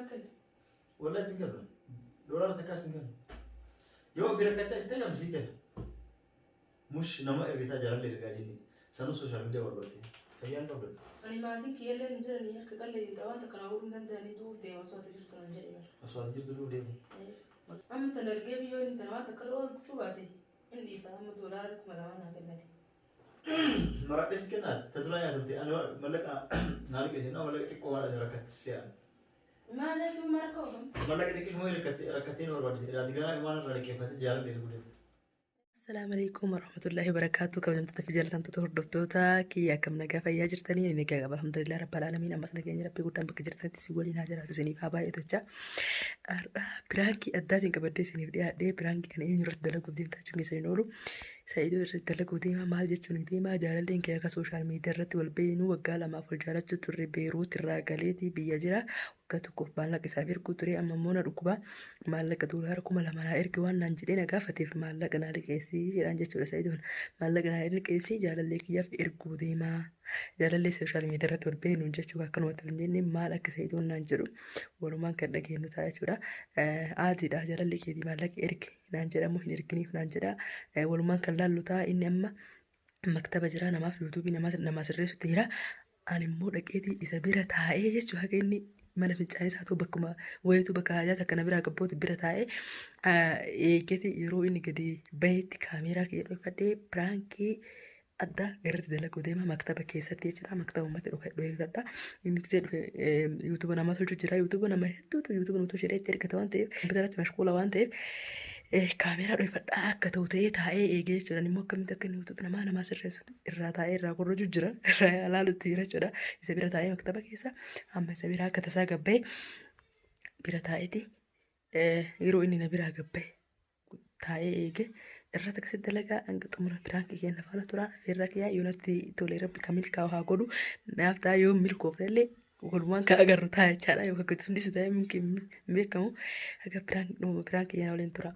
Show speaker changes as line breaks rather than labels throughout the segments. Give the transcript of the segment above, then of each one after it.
أكل
ولا تنقل دولار تكاس تنقل يو في ركعتين استنى مسيكل مش نما إبيتا جرال لي رجالي سنو سوشيال ميديا وربطي فيان قبلت
أنا ما أظن كي يلا نجرا نيهر كقول لي روان تكناور من داني دور دي وصوت تجوز كنا نجري مر
أصلا جبت له ديم
أم تنرجع بيو إن تنوات تكرر شو بعدي عندي سام دولار كملانا كنتي
مرة بس كنا تدري يا تبتي أنا ملك نارك إيش أنا ملك تكو على ركعت السيان
ما لا في مركوهم
ملك تكيش مو ركعتين وربطي إذا تقرأ ما نرى كيف تجارب لي تقولي
السلام عليكم ورحمة الله وبركاته. كم جمت في جلسة تهردفتوتا كي كم نجا في جرتني نجا الحمد لله رب العالمين. أما سنة جنرا بيقول بك جرتني تسوي لنا جرا تسني فابا يتجا برانكي أداتين كبدي سني دي برانكي كان إيه نرد دلك ودين تاجوني سينولو سعيدو يرد دلك وديما مال جتوني ديما جالين كي كسوشيال ميديا رت والبينو وقال ما فجالت تطر بيروت الراجليتي بيجرا وكتوكو بالك سافر كتري أما مونا ركبا مالك دولار كم لما نائر كوان نانجلين قافتي في مالك نارك إيسي جران جتوري سعيدون مالك نائر إيسي جالك يف إرجو ديما جالك سوشيال ميديا رت والبينو جتوا كانوا تلنجين مالك سعيدون نانجرو ولما كان لقي إنه تاجورا عادي ده جالك يدي مالك إرك نانجرا مو هنركني نانجرا ولما كان لالو تا إني أما مكتبة جرانا ما في يوتيوب نما سريسو تيرا أنا مو لقيتي إذا بيرة تاعي جت شو هكذا mana fincaanii isaatu bakkuma wayitu bakka haajaata kana biraa gabbooti bira taa'ee eeggate yeroo inni gadi bahetti kaameeraa kee dhokfadhee piraankii adda irratti dalaguu deema maktaba keessatti jechuudha. Maktaba uummata dhokfadha. Inni gisee dhufe yuutuuba nama tolchu jira. Yuutuuba nama hedduutu yuutuuba nama tolchu jedhee itti ergata waan ta'eef bitarratti mashquula waan ta'eef kaameeraa dhokfadhaa akka ta'u ta'ee taa'ee eegee jechuudha. Immoo akkamitti akka inni yuutuuba namaa sirreessu irraa taa'ee irraa korrojuu jira. Irraa ilaaluutti jira jechuudha. Isa bira taa'ee maktaba keessa amma isa biraa akka tasaa gabbee bira taa'eeti yeroo inni na biraa gabbee taa'ee eege irratti akkasitti dalagaa hanga xumura piraankii kenna faana tura feerra kiyyaa yoonatti tolee rabbi kan milkaa'u haa godhu naaf ta'a yoo milkoofnellee walumaan kan agarru ta'a jechaadha yookaan gadi fundisu ta'ee mumkin beekamu akka piraankii kenna waliin tura.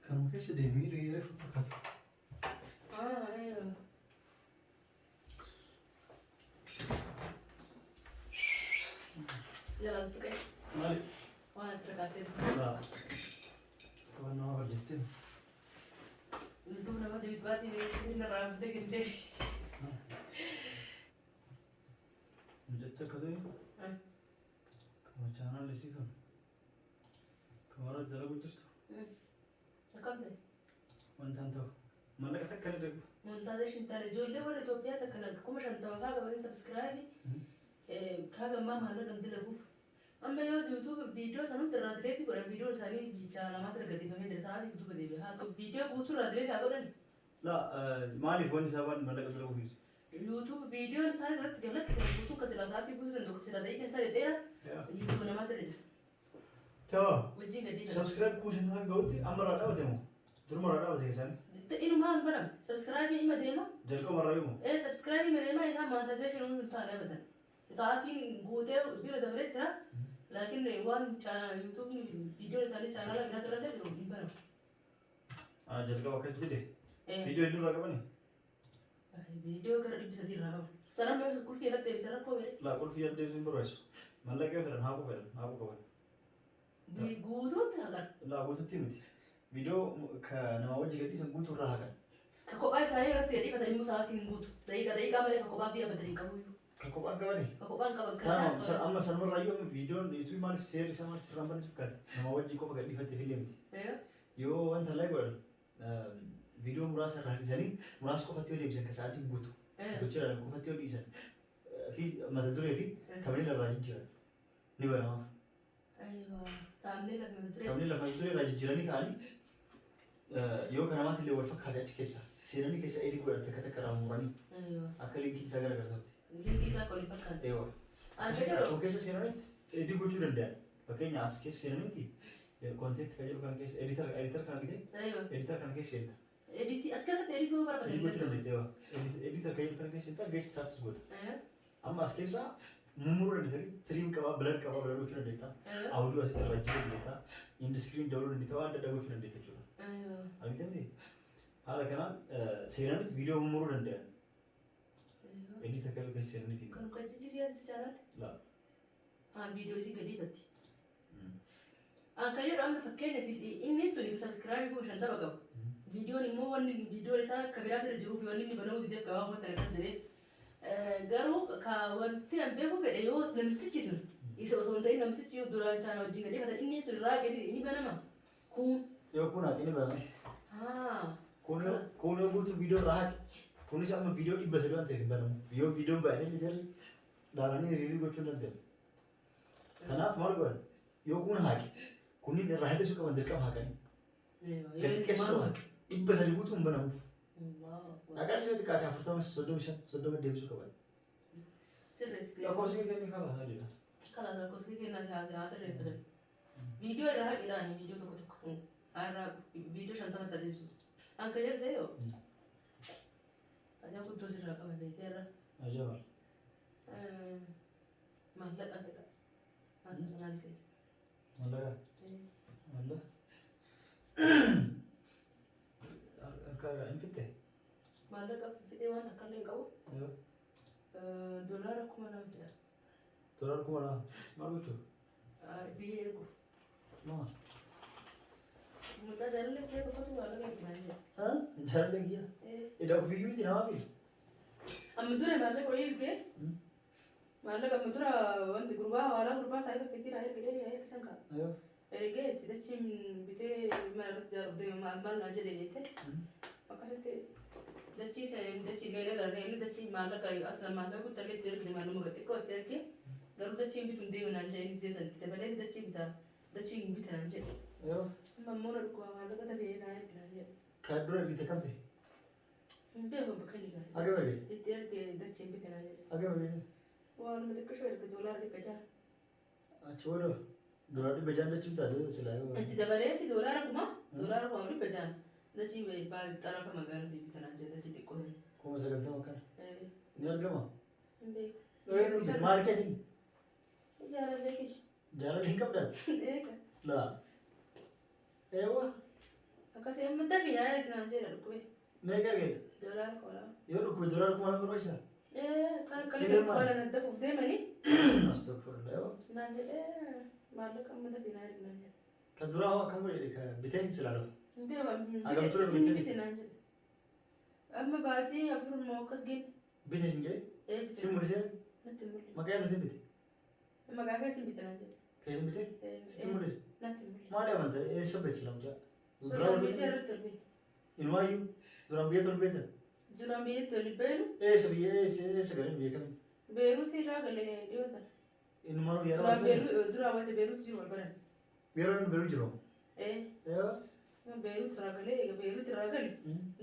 كانوا كيس ديمي ريرة فقط.
أيوه. يلا تكي.
مالي.
وانا تركاتين.
لا. وانا ما بجستين.
يوتيوب نبغى تبغى تيجي نرى بدك ندي.
مجتة كذي. كم channel لسي كم. كمارا جلبو تشتو.
كم ده؟
منتانتو. مالك تكلم ده.
منتادش انت رجولي ولا توبيا تكلم كم عشان توقع قبل سبسكرايبي. كذا ما مهلا قد لقوف. أما يوتيوب فيديو سانو ترادلتي كورا فيديو ساني بيجانا ما ترقدي فمي درسات يوتيوب دي بها فيديو بوتو رادلتي أقولن.
لا مالي فوني سابان مالك قد لقوف.
يوتيوب فيديو ساني رات قبلك بوتو كسلا ساتي بوتو تندوك كسلا داي كنسا ديرا. يوتيوب نما ترجع.
توا.
وجين قديم.
سبسكرايب كوشن ها قوتي أمر هذا وتمو. ترى مرة هذا وتيجي سامي.
إنه ما أنبرم سبسكرايب إما ديما.
جالكم مرة يومه.
إيه سبسكرايب إما ديما إذا ما تدري شنو نتاعنا أبدا. ساعتين قوته بيرة دبرت ترى. لكن وان channel YouTube video سالي channel لا بنا ترى ده لو يبرم.
جالكم وقت جدي. فيديو itu raga bani.
Video kan bisa diraga. Sekarang mau kul fiat deh, sekarang kau beri.
Lah kul fiat deh sumber wes. Malah kau fiat, aku fiat, aku kau.
Di gudut agar.
Lah gudut timit. Video nama wajji gadhiisan guutuu irraa hagan.
Ka kophaa isaanii irratti gadhiifatan immoo sa'aatiin guutu. Daqiiqaa malee ka kophaa fi abadanii qabu.
Ka kophaan qabani.
Ka kophaan qaban
kan isaa. Amma sanumarraa yoo viidiyoon YouTube maaliif seerri isaa maaliif sirraan banis fakkaata. Nama wajji qofa gadhiifattee fi deemti. Yoo wanta laa godhan viidiyoo muraasa irraa dhiisanii muraasa qofatti yoo deebisan ka sa'aatiin guutu. Gochaadhaan qofatti yoo dhiisan fi mata duree fi taphni irraa jijjiiran ni baramaaf. Taphni lama duree irraa jijjiiranii ka'anii yoo kana maatti illee wal fakkaate achi keessa seenanii keessa edii godhatte akka takka raamuranii akka linkii isaa garagartatti.
Linkii isaa qolii fakkaate.
Achuma keessa seenanitti edii gochuu danda'an. Fakkeenya as keessa seenanitti konteent kan jedhu kana keessa editar kana gite editar kana keessa seenta.
Editi as keessatti edii gochuu barbaadanii.
Edii gochuu dandeetteewa. Editar kan jedhu kana keessa seenta geessi taattis goota. Amma as keessa mummuruu dandeettaa tiriim qabaa bilan gochuu dandeettaa. Audio asitti irratti dandeettaa. Indiskiriin dabaluu dandeettaa waan adda addaa gochuu dandeetta jechuudha. Argitamti haala kanaan seenanitti viidiyoo mummuruu danda'an. Editar kan keessa seenanitti.
Kan jijjiiriyaan si jaalladha?
Laa.
Viidiyoo isii gadi ifatti. Kan jedhu amma fakkeenyaaf inni suni sabiskiraabii kuma 50 qabu. Viidiyoon immoo wanni viidiyoon isaa akka biraatti irra jiruu fi wanni inni banamuu dideef gabaa uffatan akkas jedhee garuu wanti an beeku fedhe yoo namtichi sun isa osoo hin ta'in namtichi yoo duraan chaana wajjin gadhiifatan inni sun irraa gadi ni banama. Kun
yoo kun haaqni banama. Kun yoo guutuu viidiyoo irraa haaqi. Kunis amma viidiyoo 300 waan ta'eef hin banamu. Yoo viidiyoon baay'atee jarri laalanii riivii gochuu danda'u. Kanaaf maal godhan yoo kun haaqi kunniin irraa hir'isuu qaban dirqama haaqanii. Gadi xiqqeessuu qaban 300 guutuu hin banamu. Agar dia dekat ada pertama sodom deebisuu qaban.
sirreessi.
Lakkoofsi kennii qaba haadha.
Kala lakkoofsi kennaa sirreeffatan. Viidiyoo irraa haqidhaan viidiyoo tokko tokko har'a viidiyoo 50 ta'e deebisu. Anka jedhee yoo ajaa guddoo sirraa qaban beeteera.
Ajaba.
Maallaqa fedha. Maallaqa maal keessa?
Maallaqa. Maallaqa. Harka hin fitte.
Maallaqa fidee waan takka illee hin qabu. Doolaara 2,000 fida.
Doolaara 2,000 maal gochuu?
Biyya erguuf.
Maal?
Mucaa jaalallee fidee tokkotu maallaqa eeginaa jira.
Jaalallee kiyya? Edda ofiiyyuu miti namaa fi?
Amma dura maallaqa wayii ergee maallaqa amma dura wanti gurbaa saayii bakkeetti naa ergee ergisan ka'a. Ergee dachiin bitee mana irratti jaarubdee maal naa jedhee jettee akkasitti dachii gaira garee inni dachii maallaqa asla maallaqa guutallee itti ergine maaluma xiqqoo itti ergee garuu dachiin bituun deemu naan jedhee inni jeesan itti dabalee dachiin hin bita naan jedhe. Amma immoo na dhukkubaa maallaqa dafee naa erginaan jedhe.
Kan dura ergite kam ta'e?
Hin beeku bakka inni gaari.
Agama beekte?
Itti ergee dachiin bite naan jedhe.
Agama beekte?
Waanuma xiqqishoo erge doolaara 100.
Achi booda doolaara 100 dachiin taate silaa yoo.
Itti dabaleetti doolaara 100 dachii xarafa magaalatti bitanaan jedhe dachii xiqqoo hin.
90 kana. Ni argama?
Hin beeku.
Maarkeetiin?
Jaalallee kiyya.
Jaalallee hin qabdaan?
Eega.
Laa. Eewa.
Akkasii amma dafii naa erginaan jedha dhukkubee.
Meeqa argite?
Doolaara 2,000.
Yoo dhukkube doolaara 2,000 barbaachisaa?
Kan qalbii baala naddafuuf deemanii.
Astagfirullah.
Naan jedhee maallaqa amma dafii naa erginaan jedha.
Kan duraa hoo akkam godhe ka biteen silaa lafa?
Beeku bite naan jedhe. Amma baatii 4 moo akkas geenne.
Bite sin jedhe? Sin mul'isee?
Natti mul'ise.
Maqaa nuti bite?
Maqaa keetiin bite naan jedhe.
Keetiin bite? Sitti mul'ise?
Natti mul'ise.
Maali amanta? Eessa beeksi lamjaa?
Suuraan biyya irratti ol beeku.
Inumaayyuu duraan biyya tol beektan?
Duraan biyyatti ol beenu.
Eessa biyya eessa galeen biyya kamiin?
Beeruutii irraa galee dhiyootan.
Inumaa biyya
Duraan beeruutii jiru wal baran.
Yeroo beeruu jiru?
Beeruutii irraa galee beeruutii irraa galee.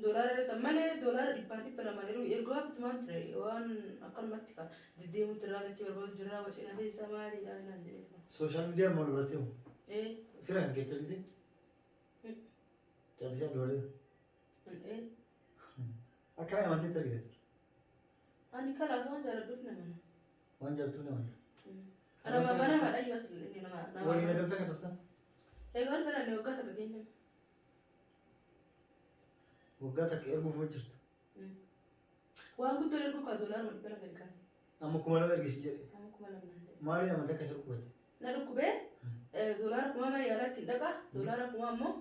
Doolaara isa malee doolaara 100 ergoo haftumaan ture waan akkanumatti ka deddeemuutti irraa dachee barbaadu jirraa wacina beessa maaliidha naan jedhee.
Sooshaal miidiyaa maal irratti himu? Fira kan keetti argite? Callisee doolii? Akkami amanteetti argite?
Ani kalaasa waan jaaladhuuf nama.
Waan jaalatuuf nama.
Nama dhayyuu as illee nama.
Waliin adeemtaa kan turtan?
Eegaan baranne waggaa takka keenya.
Waggaa takka erguuf hojjirtu?
Waan guddoo erguu kaa doolaara wal bira gadi kaane.
Amma 2,000 ergisi jedhe?
Amma 2,000 naan jedhe.
Maaliin amanta akka isa dhukkubate?
Na dhukkubee doolaara 1,000 yaalaatti hin dhaqa doolaara 1,000 ammoo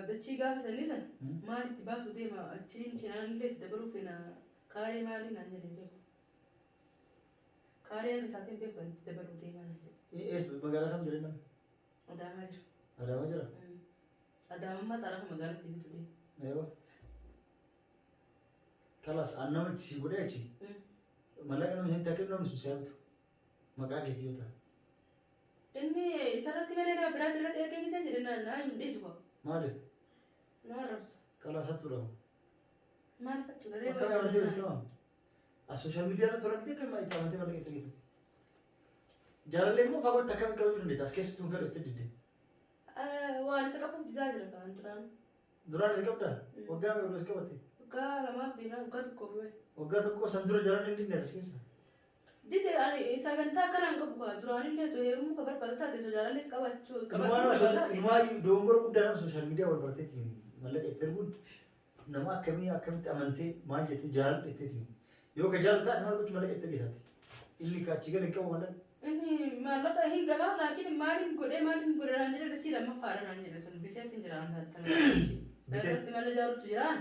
dachii gaafa sanii san maal itti baasuu deema achiin shinaan illee itti dabaluu feena kaaree maalii naan jedhee beeku. Kaaree akka taateen beeku itti dabaluu deemaa naan jedhe.
Magaalaa kam jireenya?
Adaamaa jira.
Adaamaa jira?
Adaamaa xarafa magaalatti bitu deema.
Eewa. Kalas annama itti si godhee achi. Mallaqa nama hin takkee namni sun siyaabtu. Maqaa keetii yoo ta'a.
Inni isarratti malee nama biraatti irratti erga gisee jedhe naa hin dhiisu qaba.
Maaliif?
Nama rabsa.
Kalas hattuu dhabu.
Maal fattu dharee
Akka amantii walitti maam. As sooshaal miidiyaa irratti tolantee kan itti amantee mallaqa itti argitatti. Jaalallee immoo fagootti akkamitti qabachuu dandeetta? As keessatti hin fedhu itti didde.
Waan isa qabuuf didaa jira kan duraan.
Duraan isa qabdaa? Waggaa meeqa isa qabatte?
Waggaa lamaaf deemaa waggaa tokkoof wayi.
Waggaa tokko san dura jalaan hin dinne as keessa.
Dide sagantaa kanaan qabu duraanillee soo heerumuu ka barbaadu taate soo jaalallee qabachuu
Ilmaa dogongora guddaa nama sooshaal miidiyaa wal barteetiin mallaqa itti erguun nama akkamitti amantee maal jettee jaalala jetteetiin yoo ka jaalala taate maal gochuu mallaqa itti argitaati. Inni kaachi gala hin qabu mallaqa.
Inni maallaqa hin gabaa laakiin maaliin godhee naan jedhe dasii lamaffaadha naan jedhe sun biseetti hin jiraan tanatti malee jaalutti jiraan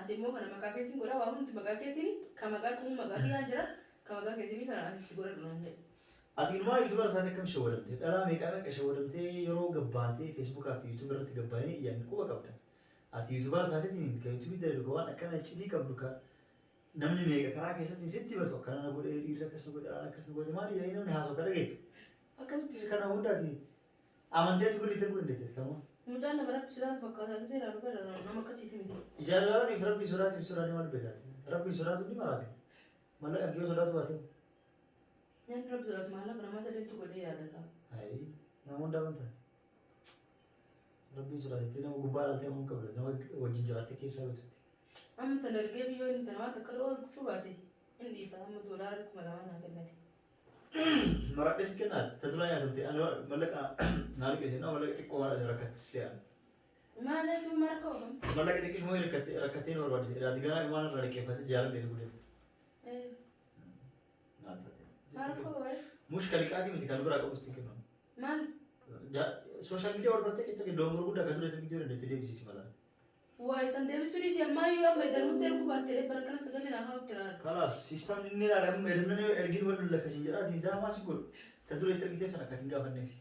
ati immoo kana maqaa keetiin godhaa waa hundi maqaa keetiin ka maqaa kumuu maqaa kiyyaan jira ka maqaa keetiin kana ati godhadhu naan jedhe.
Ati ilmaa yuutuubar taate akkam shawwadamte dhalaa meeqa shawwadamtee yeroo gabbaatee feesbuukaa fi yuutuubar irratti gabbaa'anii iyyaanii quba qabda. Ati yuutuubar taatetiin ka yuutuubii dalagu waan akkana iccitii qabdu ka namni meeqa karaa keessatti sitti batu akkana na godhee dhiirri akkasuma godhe dhalaa akkasuma godhe maali jedhanii namni haasoo kana geetu. Akkamitti kana hundaati amanteetu birrii ta'uu dandeetteet kanuma.
Mucaan nama rabbi sodaatu fakkaataa gisee irraa dhufe nama akkasiiti miti.
Ijaallalaan if rabbi sodaatiif sodaanii maal beekaati? Rabbi sodaatu ni maraate. Mallaqa kiyoo sodaatu baate.
Nyaanni rabbi sodaatu maallaqa namaa tadeetu godhee yaadata.
Ayi nama hundaa amantaati. Rabbi sodaatettee nama gubbaa dhaaltee ammoo qabda nama wajjin jiraattee keessaa beektutti.
Amma tan ergee biyyoo inni tan waan takka dhawaa gochuu baate inni isaa amma doolaara 2,000 naa kennate.
Maradhis kennaati tajaajila nyaatamte mallaqa naal qeessee mallaqa xiqqoo maal rakkatti si'an.
Maallaqni marka oofam.
Mallaqa xiqqoo moo rakkattee na barbaadise ati ganaa ilmaan irraa liqeeffate jaalallee erguu deemte.
Marka oofam.
Mush kaliqaatii miti kan biraa qabusti kennu.
Maal?
Sooshaal miidiyaa wal bartee keessatti dogongora guddaa kan ture itti dandeettee deebisiisi malaan.
Wah, sandal sudah siapa mayu apa dan udah aku baterai perkara segala nak hau terar.
Kalas, sistem ini lah dalam medan ergin baru lah kasih jalan tidak masuk gol. Tentu itu kita sana tinggal kan nevi.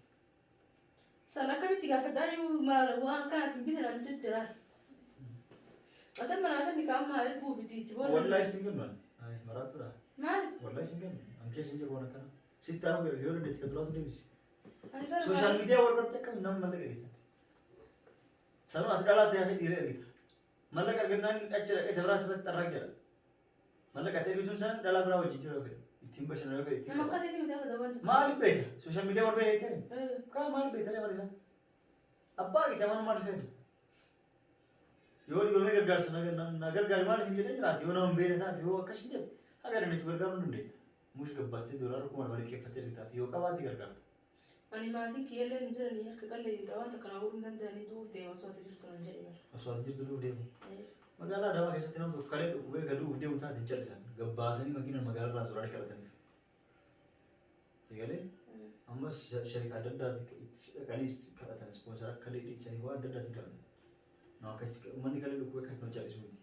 Salah kami 3 ferdaya malu kan tinggi sana lanjut terar. Ada mana ada ni kamu hari bu biti coba.
Wallahi singgah man. Ay, marat tu lah.
Mal?
Wallahi singgah. Angke singgah kau nak kan. Sitar yo udah detik tu devis.
Social
Sosial media wal bartee kan nama mana kita. Sama adalah dia ada diri kita. Mallaqa argannaan achi dhaqee biraatti irratti xarraa jira. Mallaqa ta'ee bituun isaan dhalaa biraa wajjin jira ofe. Ittiin bashannanuu ofe ittiin.
Nama akkasitti miti abada wanti.
Maaliif beekta? Sooshaal miidiyaa wal beekte? Kaan maaliif beekta maal isaan? Abbaa argite mana maaliif fedha? Yoo dhibamee gargaarsa na gargaari maal isin jedhee jiraate yoo nama beekne taate yoo akkas hin jedhe haga dandeetti gargaaruu hin dandeetta. Mushi gabbaastee doolaara 2,000 liqeeffattee jirtaaf yoo qabaate gargaarta.
Ani maatiin kiyyaallee hin jiranii harka qalleeyyiidha wanta kana hubuu hin danda'anii duuf deema osoo ati jirtu kan jedhe.
Osoo ati jirtu duuf deemu. Magaalaa Adaamaa keessatti nama tokko kalee dhukkubee gaduuf deemu taate hin callisan. Gabbaasanii makiinaan magaalaa irraa suuraa kadhataniif. Sigalee ammas shariika adda addaatti dhaqaniis kadhatan ispoonsara akka dhiyeessanii waan adda addaatti kadhatan. Nama akkasii uummanni kalee dhukkubee akkasii nama callisu miti.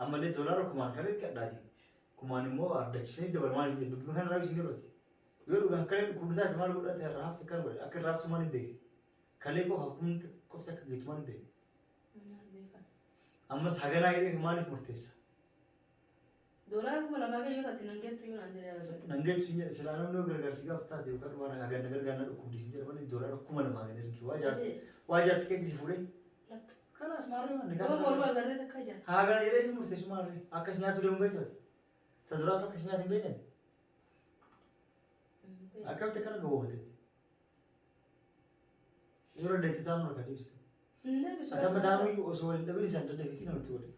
Ammallee doolaara 1,000 kalee kadhaati. 1,000 immoo ardachisanii dabalmaa isin jedhu dubbii kana raabisiin gabaati. Yoo dhugaan kalee dhukkubsaati maal godhate raafte kan godhe akka raaftu maal hin beeku. Kalee qofti akka geetu maal hin beeku. Ammas haganaa jedhee maaliif murteessa?
Doolaara 2,000 yoo taate nan geettu yoo naan jedhee.
Nan geettu sin jedhe silaa namni yoo gargaarsi gaafa taate yookaan waan haganna gargaarna dhukkubdi sin jedhe malee doolaara 2,000 gadi ergi waa jaarsi keetti si fuudhee. Kanaas maarree manni kaasa.
Yoo waluu agarree takka jira.
Hagana jedhee si murteessu maarree akkas nyaatu deemu beektaati. Taduraatu akkas nyaatu hin beeknati. Akkamitti akkana gaboobateeti? Yeroo dandeetti taa'u akka deebistu. Akka mataanuu osoo waliin dhabin isaan daddafitii namatti wali.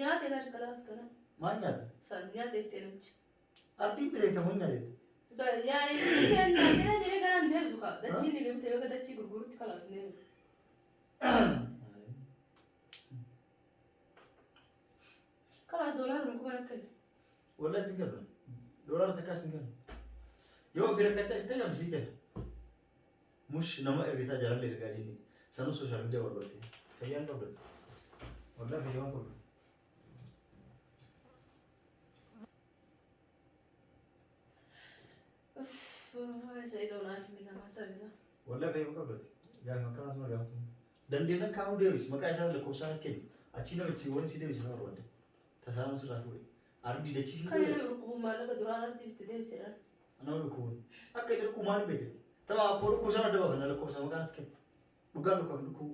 Nyaata irraa kalaas kana.
Maal nyaata?
San nyaata itti namichi.
Ardii bineelda moo nyaatetti?
Yaani isheen nyaatee ni ganaan deemtu ka. Dachii ni gamtee yoo dachii gurgurutti kalaas ni deemtu. Kalaas doolaara muka mana akkani.
Wallahi isin kennu. Doolaara takkaas hin kennu. Yoo ofii rakkattaa isin tajaajilu sii kenna. Mush nama ergitaa jaalallee ergaa jenni. Sanu social media warbaatte. Fayyaan qabdate. Waldaa fayyaan qabdu. Waldaa fayyaan qabdate. Gaafa akkanaas ma gaafatu. Dandeenya kaa'uu deebisi maqaa isaa lakkoofsaan kennu. Achi namatti si waliin si deebisi nama barbaadde. Tasaanuu sirraa fuudhe. Ardi dachisi.
Kan nama rukubu maallaqa duraan ardi itti deemsedha.
Nama rukubu. Akka isa rukubu maaliif beekte? Tapha akkoo rukubusan adda baafna lakkoofsa maqaan itti kennu. Dhugaan rukubu.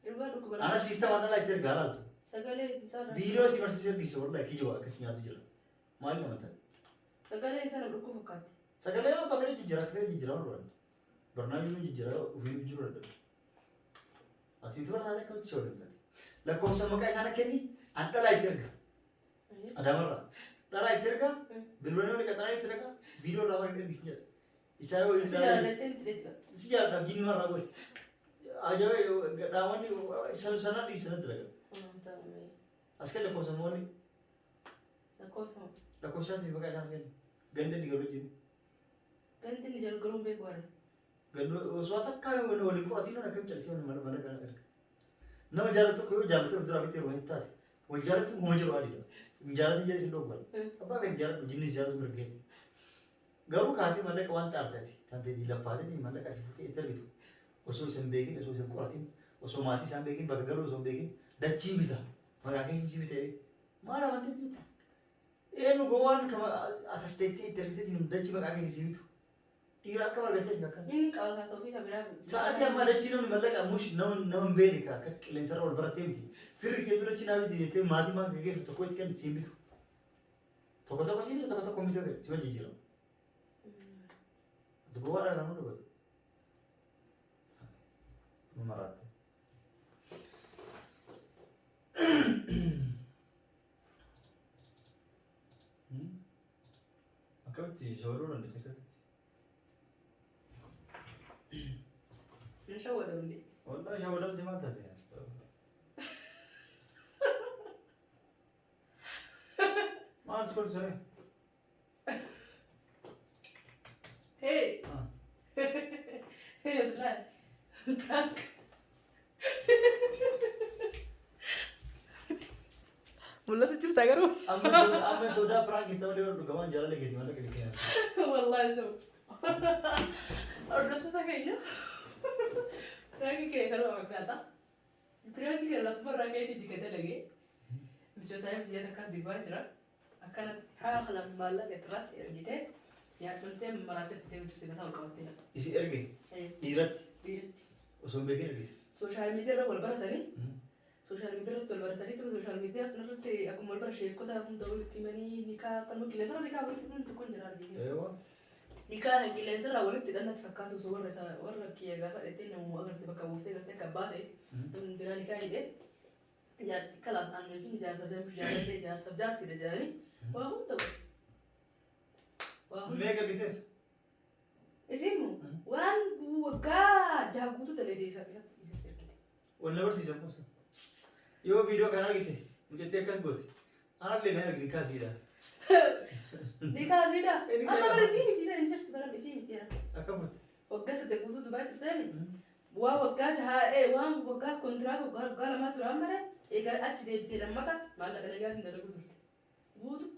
Dhugaan rukubu.
Ana siistama ana laayitee ergaa laaltu.
Sagalee isaa.
Viidiyoo si barsiisee ergiisa warra kijibaa akkasii nyaatu jira. Maali nama taate?
Sagalee isaa nama rukubu fakkaate.
Sagalee akka fedhe jijjiiraa warra. Barnaamijni jijjiiraa ofii jiru adda. Ati itu bertanya kau itu coba tadi. Lah kau sama kayak sana kini, anda laiter kan? Ada mana? Ada laiter kan? Benar-benar dekat laiter kan? Video ramai ini disini. Isya itu.
Sejarah laiter tidak kan?
Sejarah gini mana buat? Aja ramai ni sana di sana terus. Askal lah kau sama ni. Lah kau sana sih pakai sana kan? Ganda di garu jadi.
Ganda di jalan garu berkuar.
Ganda suatu kali wali kau ati nak kerja sih mana mana kan? Nama jalan tu kau jalan tu berapa itu rumah tadi. Wah jalan tu mau jual dia. Jalan tu jadi sendok bal. Apa yang jalan jenis jalan tu bergaya. Garu kahati mana kawan tak ada sih. Tante di lapas ni mana kasih putih itu gitu. Usul sembegin, usul semburatin, usul masih sembegin, bagai garu sembegin. Dah cibita, mana kaya cibita ini. Mana mati cibita. Nu kawan kama atas tete terlihat ini dah cibata kaya cibita. Ira kawan betul tak kan?
Ini kalau kata kita berapa?
Saat yang mana Cina ni malah kamus nam beri kah, kat lenser orang berat temti. Fir kebira Cina ni itu mati mah kaya gitu, kau itu kan cibita. Toko cibita, toko komite tu, cuma jijil. Tu gua ada nama tu betul. Numarat. Akak tu jauh orang dekat.
Insya Allah dah beli.
Wallah jauh orang di mana tu? Mana sekolah saya?
Hey. Hey, Aslan. Prank. Mulla tu cerita karo.
Ame sudah prank kita dia orang gawan jalan lagi di mana kira-kira.
Wallahi so. Orang tu tak kaya. Prank kaya karo apa kata? Prank kaya lah pernah kaya jadi kata lagi. Macam saya dia tak di bawah cerah. Akan hal hal malah ketrat ya gitu. Ya tuntut merata tu macam saya tahu kau tidak.
Isi erge. Irat.
Irat.
Usum begini lagi.
Social media lah wal baratani. Social media lah wal baratani tu social media kan nanti aku wal barat share kota aku tahu itu mana nikah kan mungkin lesar nikah boleh tu kau jalan begini.
Ewa.
Nikah lagi lesar lah boleh tidak nak fakkat tu soal rasa orang kia gak ada itu namu agar tiba kau mesti kerja kabar bila nikah ini jadi kelas anu ini jadi sabjam jalan deh jadi sabjam tidak jalan wah tahu.
Mega gitu.
Isimu, wan buka jago tu terlebih desa terkini.
Wallah bersih siapa sih? Yo video kanal gitu. Mungkin tekas buat. Anak le naik nikah sih dah.
Nikah sih dah. Apa baru film tidak interest baru film tidak.
Apa buat?
Waktu sedek butuh Dubai tu sini. Wah waktu wan waktu kontrak waktu lama tu ramai. Eka aci deh tidak mata. Malah kena gas tidak butuh. Butuh.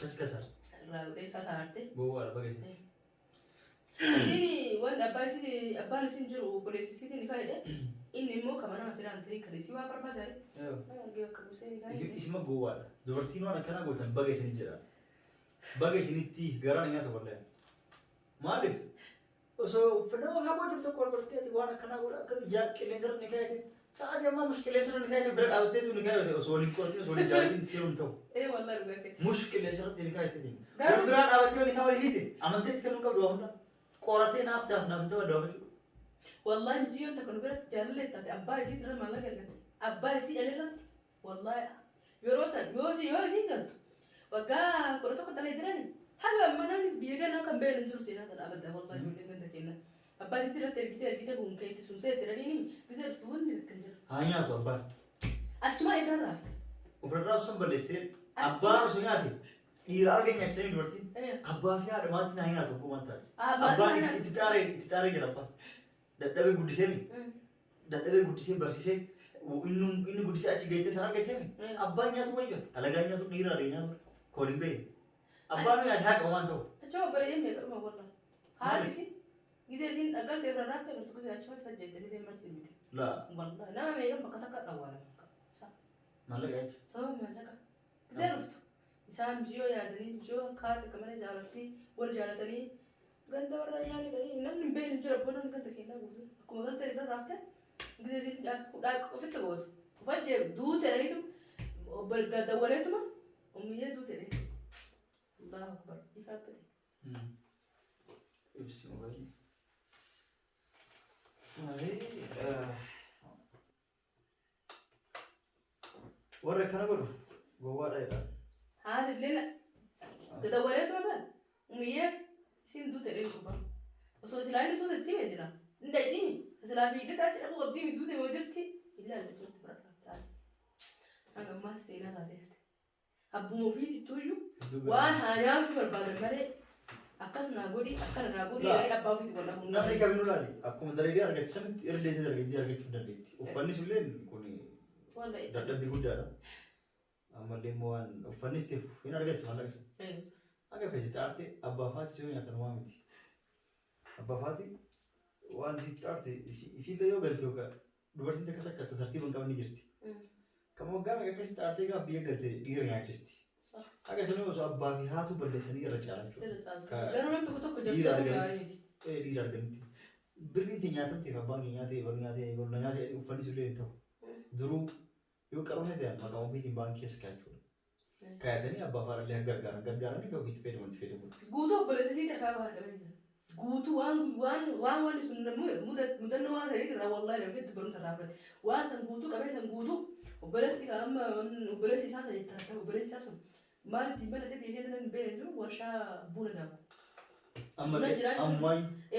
Kasar.
Ragu kasar te.
Bawa apa sih?
Sini wan apa sih apa nasi juru polisi sini nikah ada. Ini mau kemana mati nanti kerisi wah apa jadi? Gak kebusen nikah.
Isi mah bawa. Dobertino anak kana gue tambah sini jera. Bagai sini ti garan ingat apa boleh? Maaf. So, pernah apa jadi kau berarti ati wana kana gue kerja kelenjar nikah itu. Saat yang mah muskil lesar nikah itu berat awet itu nikah itu. So nikah itu so jadi sih untuk.
Wallah rugi.
Muskil lesar nikah itu. Berat awet itu nikah boleh hiti. Amantet kan kau dua orang. Korate nafta nafta dua.
والله نجي أنت كنا قلت جلّت تاتي أبا يصير ترى ما لقى قلت أبا يصير أليران والله يوروسي قلت وقا كنا تقول تلي دراني حاجة ما نامي بيجا كم بين نزور سينا ترى أبدا والله جوني قلت كنا أبا يصير ترى كده قوم كي تسونسي ترى نيني كذا تقول نزكنجر
هاي أبا
أتشما إبرار رافت
وفرد راف سام بلستير أبا مسوياتي إيرار كي نحسين دورتي أبا في هذا ما تناهي أتوقع ما تاج أبا إتتاري جربا. Tapi budi sini, dadhabee guddisee barsisee inni guddisee achi geessee sana argatee abbaan nyaatu wayyoo alagaan nyaatu dhiira nyaatu kooliin bee abbaan nyaatu haa qabu waan ta'u.
Achuma bareedee meeqaruma wallaan haalisi gisee isiin dhaggaltee irra raafte gartuu gisee achumatti fajjeettee sitee marsi miti. Wallaan nama meeqan bakka takka dhawwaala.
Maallaqa jecha.
Sababa maallaqa gisee dhuftu isaan jiyoo yaadanii jiyoo kaate kamana jaalattii wal jaalatanii ganda warra yaani gadi namni beenu jira bonan ganda keenyaa guutuu akkuma galtee irra raafte gisee isiin dhaaq ofitti gootu ufajjee duute dhaniitu ganda waleetuma ummiyyee duute dhani. Allahu akbar ifaafate.
Ibsi mobaayilii. Warra kana godhu gowwaadha jedha.
Haa dillela ganda waleetuma bara ummiyyee isin duute dhani kubba osoo silaa inni suuta itti meesila inda dhimi silaa fiigdata achi dhaquu qabdii mi duute moo jirti ilaalle jirti bara taate hanga ammaa seenaa taateefte abbuma ofiiti tuyyuu waan haanyaatu barbaadan malee akkas naa godhi akkana naa godhi yaa'ii abbaa ofiiti wal dhabuun
namni kamiinuu laali akkuma dalagaa argate sanitti irra deessee argachuu dandeetti uffanni sullee kun dadhabbii guddaadha ammallee immoo waan uffannis ta'e hin argattu maallaqa sana akka feesitti aarte abbaa faati si nyaatan waa miti abbaa faati waan sitti aarte isiillee yoo galte yookaan dubartiin takka takka tartiiba hin qabne jirti kan waggaa meeqa akkasitti aartee gaafa biyya galte dhiira nyaachisti. Akka sanuu osoo abbaa fi haatu balleessanii irra caalaa jechuudha.
Garuu namni tokko tokko jabduu gaariiti.
Dhiira argamti. Birriin itti nyaatamteef abbaan kee nyaatee baru nyaatee uffanni sullee hin ta'u. Duruu yoo qaroomne ta'an maqaa ofiitiin baankii keessa kaayachuudha. Kaayatanii abbaa faadhallee gargaaranii ta'u ofiitti fayyadamu.
Guutuu obboleessisii takkaa baadhamanii jira. Guutuu waan sun mudannoo waan ta'eef irraa wallaahi namni hedduu barumsa irraa fudhate. Waan san guutuu qabee san guutuu obboleessi amma obboleessi isaa sadi taata obboleessi isaa sun maal ittiin banatee biyya keenya ba'ee jiru warshaa buna daaku.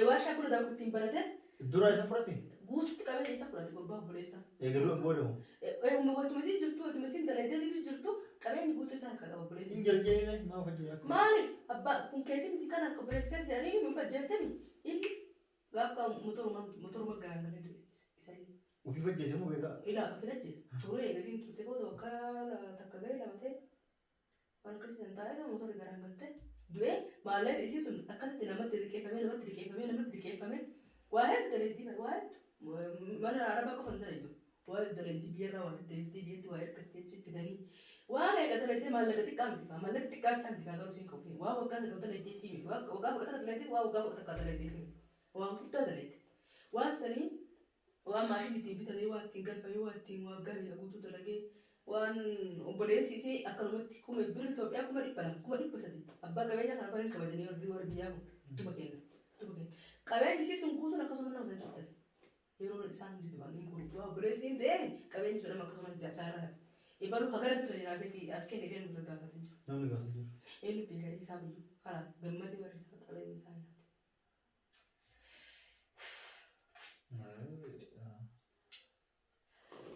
Warshaa buna daaku ittiin banatee.
Dura isa fudhate.
Guutuutti qabee isa fudhate gurbaa obboleessaa.
Eegaluu boodamu.
Watuma isiin jirtu watuma isiin dalaydee jirtu qabeenyi guutuu isaa harkaa qaba obboleessi.
Hin jarjeenine maa fajjee akka.
Maaliif abbaa kun keetii miti kanas obboleessi keessa jedhanii nu fajjeeftemi inni gaafa motoruma garaagalee isa inni.
Ufii fajjeese moo beekaa?
Ilaa fidajje turee eegasiin turte booda wakkaa takka gahee lama ta'e waan akkasiisan taa'ee motorri garaagalte du'ee maallaqni isii sun akkasitti namatti liqeeffame waa hedduu daleettii waa hedduu mana arabaa qofa hin daleettu waa hedduu daleettii biyyarraa waa deebitee biyyatti waa ergattee fidanii waan eega daleettee maallaqa xiqqaa miti kaa maallaqa xiqqaa achaa miti kaa garuu siin qabu waa waggaa sagal daleettee fi miti waggaa kudha takka daleettee waa waggaa kudha takka daleettee fi miti waan guddaa daleette waan sanii waan maashinii ittiin bitamee waa ittiin galfamee waa ittiin waggaa meeqa guutuu dalagee waan obboleessisee akkanumatti kuma birri Itoophiyaa kuma 200 abbaa qabeenyaa kana barin kabajanii warri biyyaa kun duba kenna qabeenyi sun guutuun akkasuma nama san jirtan yeroo isaan didiban hin gurguru obboleessiin deeme qabeenyi sun nama akkasuma jaasaarra ibalu hagara sirra jiraa beeki as kenne deemu bira gaafatee jiru.
Namni gaafatee jiru.
Eenyu beekarii isaa biyyuu karaa gammadee warri isaa qabeenyi isaa nyaate.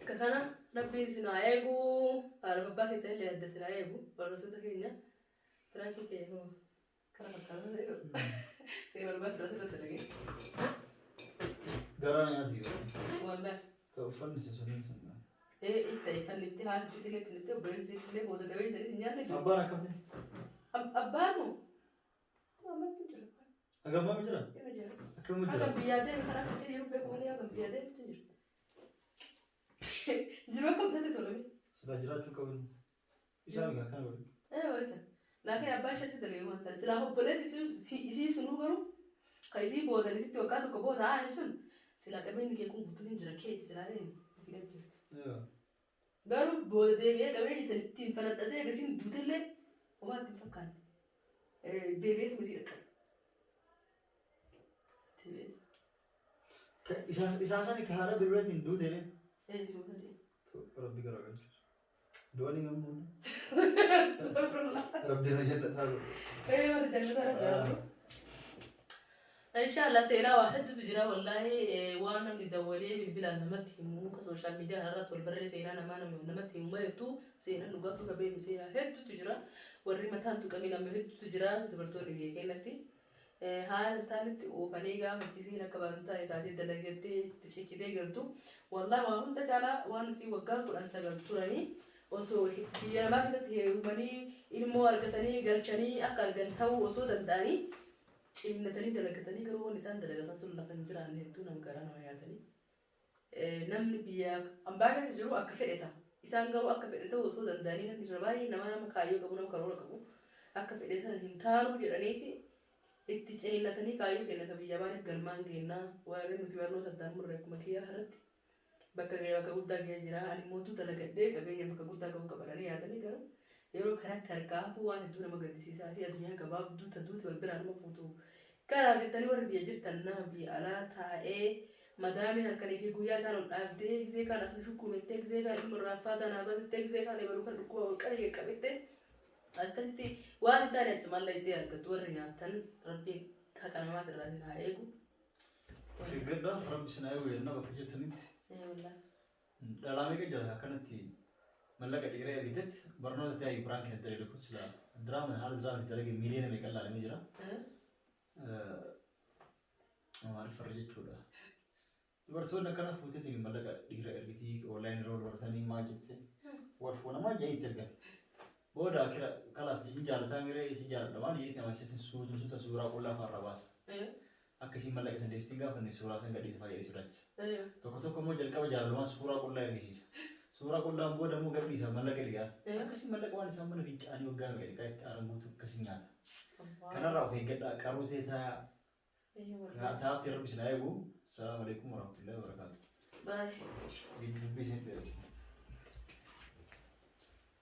Kana rabbiin isin haa eegu haala babbaa keessa illee adda isin haa eegu barnoota keenya firaanki kee kana fakkaata seera dhugaa tura sirra dalagee.
Garaa nyaati yoo.
Waldaa.
Ta'u uffanni isa sunniin sun.
Itti iffannitti haati sitti illee finnitti obboleessi sitti illee booda gabee isaanii hin nyaanne.
Abbaan akkamte?
Abbaan moo? Ammatti jira.
Agammaa jira?
Jira.
Akkamuma jira?
Agam biyyaa deemu karaa fittee yeroo beeku malee agam biyyaa deemutti jira. Jiru akkam taate tolame.
Sila jiraachuu qabu. Isaan egaa kana godhu.
Wayisa. Laakiin abbaan shatti dalee waan ta'e silaa obboleessi isii sunuu garuu kan isii boodan isitti waggaa tokko booda haani sun silaa qabeenyi kee kun guutuun hin jira keeti silaa ofii jirtu. Garuu booda deebi'ee qabeenyi isa ittiin falaxxatee agasiin duutellee homaa ittiin fakkaanne. Deebi'eetu isii dhaqqabe.
Isaasani ka haala birbiraatiin duutelee.
Suutatee.
Rabbi garagalchu. Du'anii gammuun.
Astagfirullah.
Rabbi na jannataa godhu.
Warri jannataa rabbi. Inshallah seenaa waa hedduutu jira wallaahi waan namni dawwalee bilbilaan namatti himu ka sooshaal miidiyaa irratti wal barree seenaa namatti himu hedduu seenaan dhugaaf dhuga beenu seenaa hedduutu jira warri mataan tuqamee nama hedduutu jira dubartoonni biyya keenyatti haala taanitti oofanii gaafachiisee akka barantaa isaanii dalagattee ciccitee galtu wallahi waan hunda caalaa waan isii waggaa 19 turanii osoo biyya namaa keessatti heerumanii ilmoo argatanii galchanii akka argan ta'uu osoo danda'anii cimnatanii dalagatanii garuu waan isaan dalagatan sun lafa hin jiraanne hedduu nama garaa nama yaatanii namni biyya ambaa keessa jiru akka fedheta isaan garuu akka fedhe ta'uu osoo danda'anii namni irra baay'ee nama kaayyoo qabu nama karoora qabu akka fedhe sana hin taanuu jedhaniiti itti cimnatanii kaayyoo kenna ka biyya baaniif galmaan geenyaa warri nuti barnoota addaan murre akkuma kiyyaa haratti bakka guddaa ga'ee jira ani mootuu dalagadhee qabeenya bakka guddaa qabu qabatanii yaadanii garuu yeroo kanatti harkaafuu waan hedduu nama gaddisiisaa fi addunyaa gabaabduu taduuti wal biraa nama fuutu karaa jirtanii warri biyya jirtan nama biyya alaa taa'ee madaamiin halkanii fi guyyaa isaan ol dhaabdee gizee kaan asni shukkuumettee gizee kaan ilma irraa tanaa baasittee gizee kaan ebaluu kan dhukkuba ol qalee qabettee akkasitti waan itti ani achimaalla itti argattu warri nyaatan rabbiin haqa namaati irraa sin haa eegu.
Gaddaa rabbi sin haa eegu yennaa bakka jirtanitti. Dhalaamee kan jira akkanatti mallaqa dhiiree ergitetti barnoota ta'e Ibrahim kan itti kun sila diraama haala diraama itti argee miiliyoona meeqa ilaalamee jira. Maaliif farra jechuudha. Dubartoonni akkana fuutee mallaqa dhiira ergitii onlaayinii irra bartanii maal jettee warshoo namaa jahiitti ergan. Booda akira kalaas jaalataa miree isi jaaladha waan jeetti amansiisin suutuun suuraa qullaa farra baasa. Akkasii mallaqa san deeftiin gaafanne suuraa san gadhiisa fayyadee sodaachisa. Tokko immoo jalqaba jaalalumaan suuraa qullaa ergisiisa. Suuraa qullaan booda immoo gadhiisa mallaqa dhiyaa. Akkasii mallaqa waan isaan mana fincaanii waggaa meeqa dhiqaa itti aaranguutu akkasii nyaata. Kanarraa of eeggadhaa qaruutee taa'aaf rabbi sin haa eegu. Salaamu alaikum warahmatullahi wabarakatuh.
Bye.
Dubbii isin dheeresi.